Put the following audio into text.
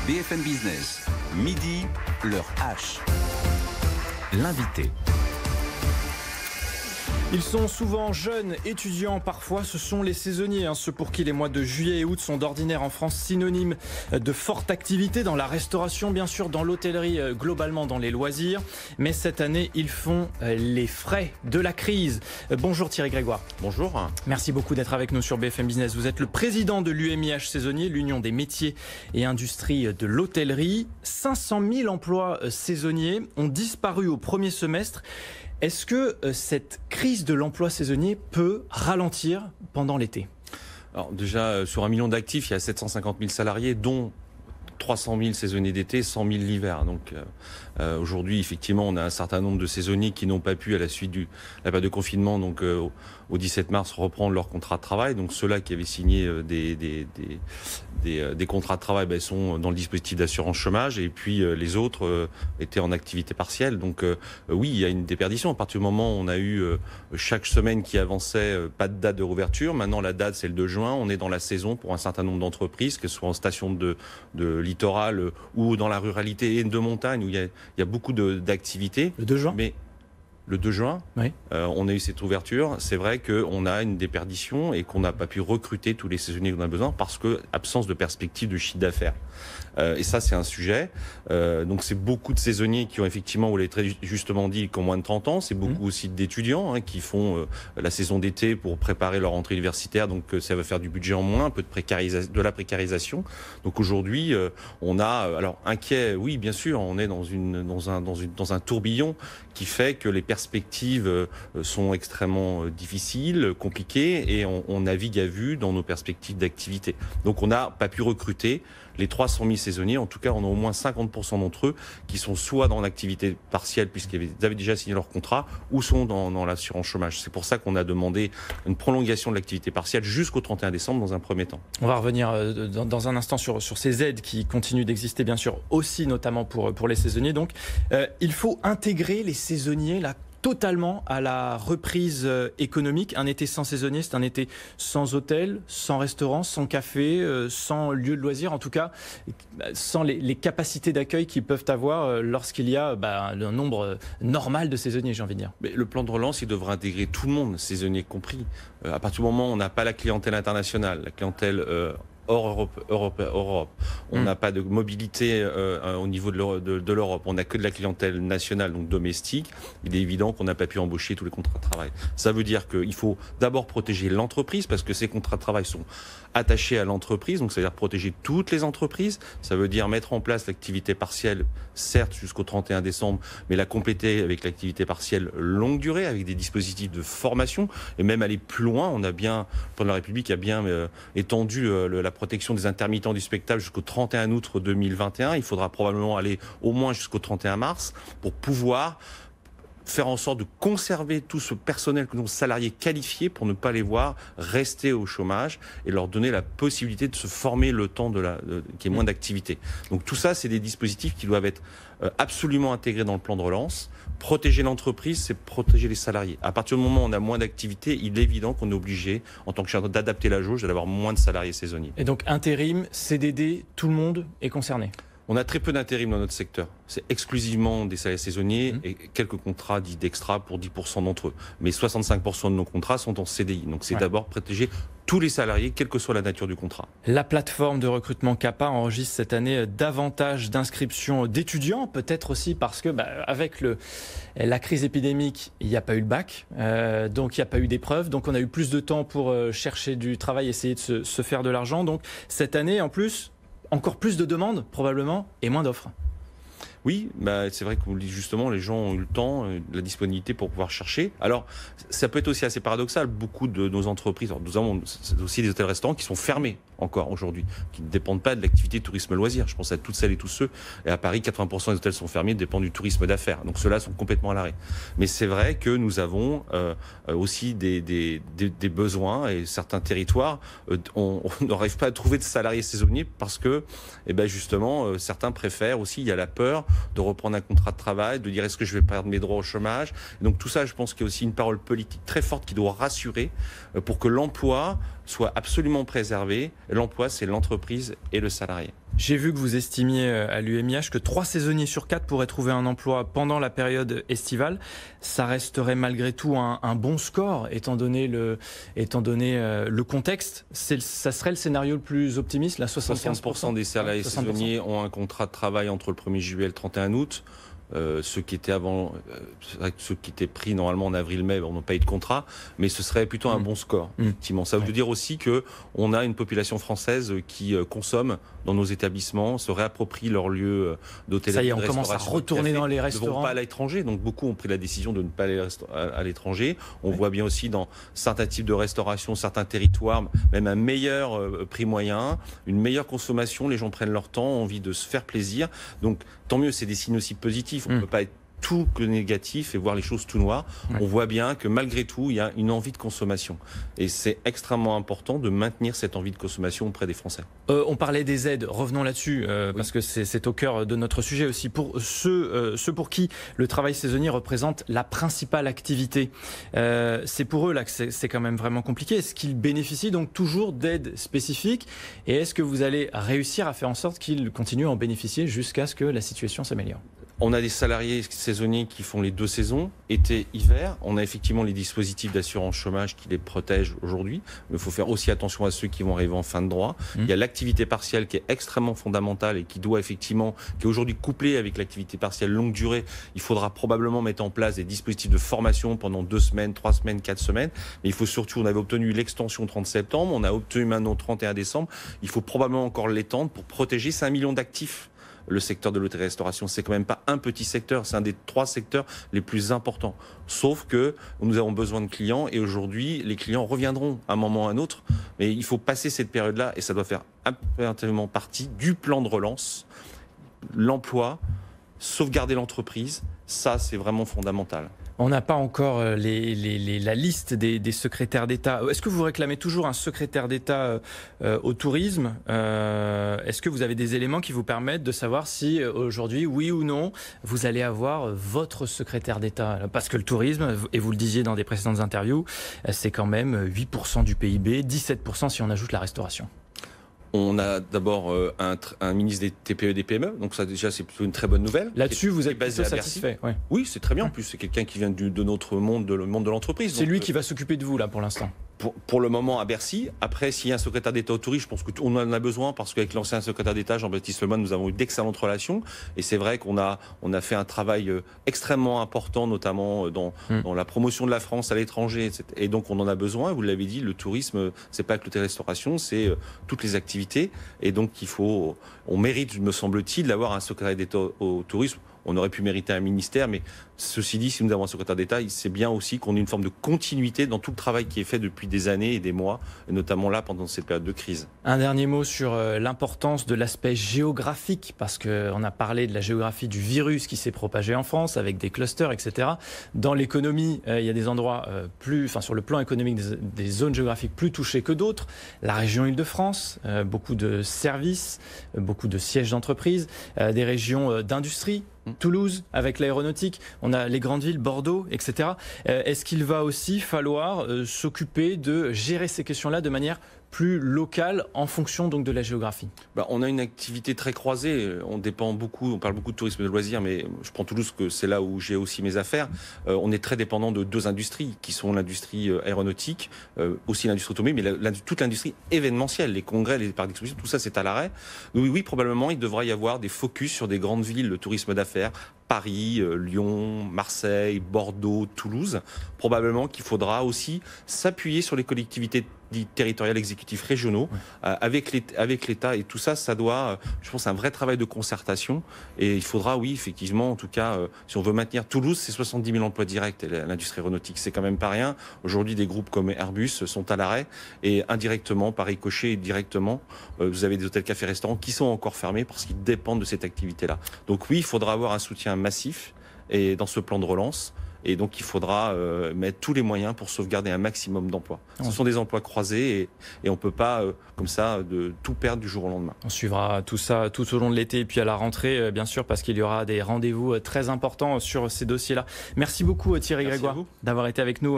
BFM Business, midi, l'heure H. L'invité. Ils sont souvent jeunes, étudiants, parfois ce sont les saisonniers, ceux pour qui les mois de juillet et août sont d'ordinaire en France synonymes de forte activité dans la restauration, bien sûr, dans l'hôtellerie, globalement dans les loisirs. Mais cette année, ils font les frais de la crise. Bonjour Thierry Grégoire. Bonjour. Merci beaucoup d'être avec nous sur BFM Business. Vous êtes le président de l'UMIH Saisonnier, l'Union des métiers et industries de l'hôtellerie. 500 000 emplois saisonniers ont disparu au premier semestre. Est-ce que cette crise de l'emploi saisonnier peut ralentir pendant l'été ? Alors déjà, sur 1 million d'actifs, il y a 750 000 salariés, dont 300 000 saisonniers d'été, 100 000 l'hiver. Donc aujourd'hui, effectivement, on a un certain nombre de saisonniers qui n'ont pas pu, à la suite de la période de confinement, donc au 17 mars, reprendre leur contrat de travail. Donc ceux-là qui avaient signé des contrats de travail sont dans le dispositif d'assurance chômage, et puis les autres étaient en activité partielle. Donc oui, il y a une déperdition. À partir du moment où on a eu chaque semaine qui avançait, pas de date de réouverture. Maintenant, la date, c'est le 2 juin. On est dans la saison pour un certain nombre d'entreprises, que ce soit en station de littoral ou dans la ruralité et de montagne, où il y a beaucoup d'activités. Le 2 juin ? Mais le 2 juin, oui. On a eu cette ouverture. C'est vrai qu'on a une déperdition et qu'on n'a pas pu recruter tous les saisonniers qu'on a besoin parce que absence de perspective de chiffre d'affaires. Et ça, c'est un sujet. Donc, c'est beaucoup de saisonniers qui ont effectivement, vous l'avez très justement dit, qui ont moins de 30 ans. C'est beaucoup aussi d'étudiants qui font la saison d'été pour préparer leur rentrée universitaire. Donc, ça va faire du budget en moins, un peu de la précarisation. Donc, aujourd'hui, on a, alors, inquiet, oui, bien sûr, on est dans un tourbillon qui fait que les perspectives sont extrêmement difficiles, compliquées, et on navigue à vue dans nos perspectives d'activité. Donc on n'a pas pu recruter les 300 000 saisonniers. En tout cas, on a au moins 50% d'entre eux qui sont soit dans l'activité partielle, puisqu'ils avaient déjà signé leur contrat, ou sont dans l'assurance chômage. C'est pour ça qu'on a demandé une prolongation de l'activité partielle jusqu'au 31 décembre dans un premier temps. On va revenir dans un instant sur ces aides qui continuent d'exister, bien sûr, aussi notamment pour les saisonniers. Donc, il faut intégrer les saisonniers là totalement à la reprise économique. Un été sans saisonnier, c'est un été sans hôtel, sans restaurant, sans café, sans lieu de loisirs, en tout cas, sans les capacités d'accueil qu'ils peuvent avoir lorsqu'il y a un nombre normal de saisonniers, j'ai envie de dire. Mais le plan de relance, il devrait intégrer tout le monde, saisonniers compris. À partir du moment où on n'a pas la clientèle internationale, la clientèle hors Europe. On n'a pas de mobilité au niveau de l'Europe. On n'a que de la clientèle nationale, donc domestique. Il est évident qu'on n'a pas pu embaucher tous les contrats de travail. Ça veut dire qu'il faut d'abord protéger l'entreprise, parce que ces contrats de travail sont attachés à l'entreprise. Donc, ça veut dire protéger toutes les entreprises. Ça veut dire mettre en place l'activité partielle, certes jusqu'au 31 décembre, mais la compléter avec l'activité partielle longue durée, avec des dispositifs de formation, et même aller plus loin. On a bien, le président de la République a bien étendu la protection des intermittents du spectacle jusqu'au 31 août 2021. Il faudra probablement aller au moins jusqu'au 31 mars pour pouvoir faire en sorte de conserver tout ce personnel, nos salariés qualifiés, pour ne pas les voir rester au chômage et leur donner la possibilité de se former le temps qu'il y ait moins d'activité. Donc tout ça, c'est des dispositifs qui doivent être absolument intégrés dans le plan de relance. Protéger l'entreprise, c'est protéger les salariés. À partir du moment où on a moins d'activité, il est évident qu'on est obligé, en tant que chef, d'adapter la jauge et d'avoir moins de salariés saisonniers. Et donc intérim, CDD, tout le monde est concerné ? On a très peu d'intérim dans notre secteur. C'est exclusivement des salariés saisonniers et quelques contrats dits d'extra pour 10% d'entre eux. Mais 65% de nos contrats sont en CDI. Donc c'est d'abord protéger tous les salariés, quelle que soit la nature du contrat. La plateforme de recrutement CAPA enregistre cette année davantage d'inscriptions d'étudiants, peut-être aussi parce que avec la crise épidémique, il n'y a pas eu le bac, donc il n'y a pas eu d'épreuves, donc on a eu plus de temps pour chercher du travail, essayer de se faire de l'argent. Donc cette année, en plus, encore plus de demandes, probablement, et moins d'offres. Oui, c'est vrai que justement, les gens ont eu le temps, la disponibilité pour pouvoir chercher. Alors, ça peut être aussi assez paradoxal. Beaucoup de nos entreprises, alors nous avons aussi des hôtels-restaurants qui sont fermés encore aujourd'hui, qui ne dépendent pas de l'activité tourisme-loisir. Je pense à toutes celles et tous ceux. Et à Paris, 80% des hôtels sont fermés, dépendent du tourisme d'affaires. Donc ceux-là sont complètement à l'arrêt. Mais c'est vrai que nous avons aussi des besoins, et certains territoires, on n'arrive pas à trouver de salariés saisonniers parce que, justement, certains préfèrent aussi, il y a la peur de reprendre un contrat de travail, de dire est-ce que je vais perdre mes droits au chômage. Et donc tout ça, je pense qu'il y a aussi une parole politique très forte qui doit rassurer pour que l'emploi soit absolument préservé. L'emploi, c'est l'entreprise et le salarié. J'ai vu que vous estimiez à l'UMIH que 3 saisonniers sur 4 pourraient trouver un emploi pendant la période estivale. Ça resterait malgré tout un bon score, étant donné le contexte. Ça serait le scénario le plus optimiste, la 75% des salariés saisonniers ont un contrat de travail entre le 1er juillet et le 31 août. Ceux qui étaient ceux qui étaient pris normalement en avril-mai n'ont pas eu de contrat, mais ce serait plutôt un bon score. Effectivement, ça veut dire aussi que on a une population française qui consomme dans nos établissements, se réapproprie leur lieu d'hôtellerie. Ça y est, on commence à retourner dans les restaurants. Ils ne vont pas à l'étranger, donc beaucoup ont pris la décision de ne pas aller à l'étranger. On voit bien aussi dans certains types de restauration, certains territoires, même un meilleur prix moyen, une meilleure consommation. Les gens prennent leur temps, ont envie de se faire plaisir. Donc tant mieux, c'est des signes aussi positifs. On ne peut pas être tout que négatif et voir les choses tout noires. On voit bien que malgré tout, il y a une envie de consommation. Et c'est extrêmement important de maintenir cette envie de consommation auprès des Français. On parlait des aides, revenons là-dessus, parce que c'est au cœur de notre sujet aussi. Pour ceux pour qui le travail saisonnier représente la principale activité, c'est pour eux là que c'est quand même vraiment compliqué. Est-ce qu'ils bénéficient donc toujours d'aides spécifiques et est-ce que vous allez réussir à faire en sorte qu'ils continuent à en bénéficier jusqu'à ce que la situation s'améliore ? On a des salariés saisonniers qui font les 2 saisons, été, hiver. On a effectivement les dispositifs d'assurance chômage qui les protègent aujourd'hui. Mais il faut faire aussi attention à ceux qui vont arriver en fin de droit. Il y a l'activité partielle qui est extrêmement fondamentale et qui doit effectivement, qui est aujourd'hui couplée avec l'activité partielle longue durée. Il faudra probablement mettre en place des dispositifs de formation pendant 2 semaines, 3 semaines, 4 semaines. Mais il faut surtout, on avait obtenu l'extension 30 septembre, on a obtenu maintenant 31 décembre. Il faut probablement encore l'étendre pour protéger 5 millions d'actifs. Le secteur de l'hôtellerie-restauration, c'est quand même pas un petit secteur, c'est un des 3 secteurs les plus importants. Sauf que nous avons besoin de clients et aujourd'hui, les clients reviendront à un moment ou à un autre. Mais il faut passer cette période-là et ça doit faire impérativement partie du plan de relance. L'emploi, sauvegarder l'entreprise, ça c'est vraiment fondamental. On n'a pas encore la liste des secrétaires d'État. Est-ce que vous réclamez toujours un secrétaire d'État au tourisme ? Est-ce que vous avez des éléments qui vous permettent de savoir si aujourd'hui, oui ou non, vous allez avoir votre secrétaire d'État ? Parce que le tourisme, et vous le disiez dans des précédentes interviews, c'est quand même 8% du PIB, 17% si on ajoute la restauration. On a d'abord un ministre des TPE et des PME, donc ça déjà c'est plutôt une très bonne nouvelle. Là-dessus, vous êtes plutôt satisfait ? Oui, c'est très bien. En plus, c'est quelqu'un qui vient de notre monde, le monde de l'entreprise. C'est lui qui va s'occuper de vous là pour l'instant. Pour le moment à Bercy. Après, s'il y a un secrétaire d'État au tourisme, je pense qu'on en a besoin parce qu'avec l'ancien secrétaire d'État, Jean-Baptiste Lemoyne, nous avons eu d'excellentes relations. Et c'est vrai qu'on a fait un travail extrêmement important, notamment dans la promotion de la France à l'étranger. Et donc, on en a besoin. Vous l'avez dit, le tourisme, c'est pas que l'hôtellerie-restauration, c'est toutes les activités. Et donc, on mérite, me semble-t-il, d'avoir un secrétaire d'État au tourisme. On aurait pu mériter un ministère, mais ceci dit, si nous avons un secrétaire d'État, c'est bien aussi qu'on ait une forme de continuité dans tout le travail qui est fait depuis des années et des mois, et notamment là, pendant cette période de crise. Un dernier mot sur l'importance de l'aspect géographique, parce qu'on a parlé de la géographie du virus qui s'est propagé en France, avec des clusters, etc. Dans l'économie, il y a des endroits sur le plan économique, des zones géographiques plus touchées que d'autres. La région Île-de-France, beaucoup de services, beaucoup de sièges d'entreprise, des régions d'industrie, Toulouse avec l'aéronautique, on a les grandes villes, Bordeaux, etc. Est-ce qu'il va aussi falloir s'occuper de gérer ces questions-là de manière plus locale en fonction donc de la géographie? On a une activité très croisée, on parle beaucoup de tourisme de loisirs, mais je prends Toulouse que c'est là où j'ai aussi mes affaires. On est très dépendant de 2 industries qui sont l'industrie aéronautique, aussi l'industrie automobile, mais toute l'industrie événementielle, les congrès, les parcs d'exposition, tout ça c'est à l'arrêt. Oui, probablement il devra y avoir des focus sur des grandes villes, le tourisme d'affaires, Paris, Lyon, Marseille, Bordeaux, Toulouse. Probablement qu'il faudra aussi s'appuyer sur les collectivités territoriales exécutifs régionaux avec l'État, et tout ça, ça doit, je pense, un vrai travail de concertation, et il faudra, oui, effectivement, en tout cas, si on veut maintenir Toulouse, c'est 70 000 emplois directs, et l'industrie aéronautique, c'est quand même pas rien. Aujourd'hui, des groupes comme Airbus sont à l'arrêt, et indirectement, par ricochet et directement, vous avez des hôtels, cafés, restaurants qui sont encore fermés parce qu'ils dépendent de cette activité-là. Donc oui, il faudra avoir un soutien massif et dans ce plan de relance. Et donc, il faudra mettre tous les moyens pour sauvegarder un maximum d'emplois. Ce sont des emplois croisés et on ne peut pas, comme ça, tout perdre du jour au lendemain. On suivra tout ça tout au long de l'été et puis à la rentrée, bien sûr, parce qu'il y aura des rendez-vous très importants sur ces dossiers-là. Merci beaucoup, Thierry Grégoire, d'avoir été avec nous.